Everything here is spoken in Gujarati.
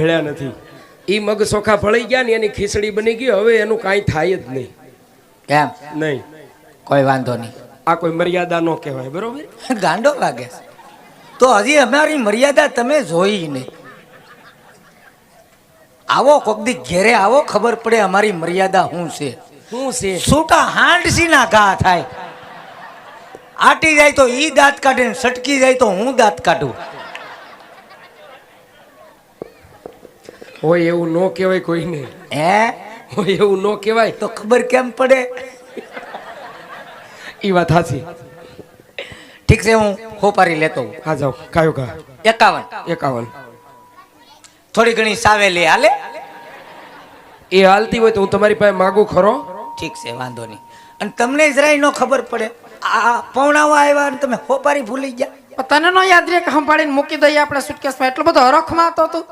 ભેળ્યા નથી. ઈ મગ ચોખા ફળી ગયા ને એની ખીચડી બની ગઈ, હવે એનું કાંઈ થાય જ નહીં. કેમ? નહીં, કોઈ વાંધો નહીં. આ કોઈ મર્યાદા ન કહેવાય, બરોબર? ગાંડો લાગે તો હજી અમારી મર્યાદા તમે જોઈ નહીં. આવો કોક દી ઘેરે આવો, ખબર પડે અમારી મર્યાદા શું છે. શું છે? છૂટા હાંડસી ના ઘા થાય. આટી જાય તો ઈ દાંત કાઢે ને સટકી જાય તો હું દાંત કાઢું. હોય એવું ન કહેવાય કોઈને. હે? હોય એવું ન કહેવાય. તો ખબર કેમ પડે? ઈ વાત સાચી. ઠીક છે, હું હોપારી લેતો હું. હા જાઓ. કયો કા? 51. 51. થોડી ઘણી સાવેલી હાલે? એ હાલતી હોય તો હું તમારી પાસે માગું ખરો. ઠીક છે, વાંધો નહીં. અને તમને જરાય ન ખબર પડે, આ પૌણાવા આવ્યા અને તમે હોપારી ભૂલી ગયા. તને નો યાદ રે કે સંભાળીને મૂકી દઈએ આપણે સુટકેસમાં? એટલો બધો હરખમાં હતો તું.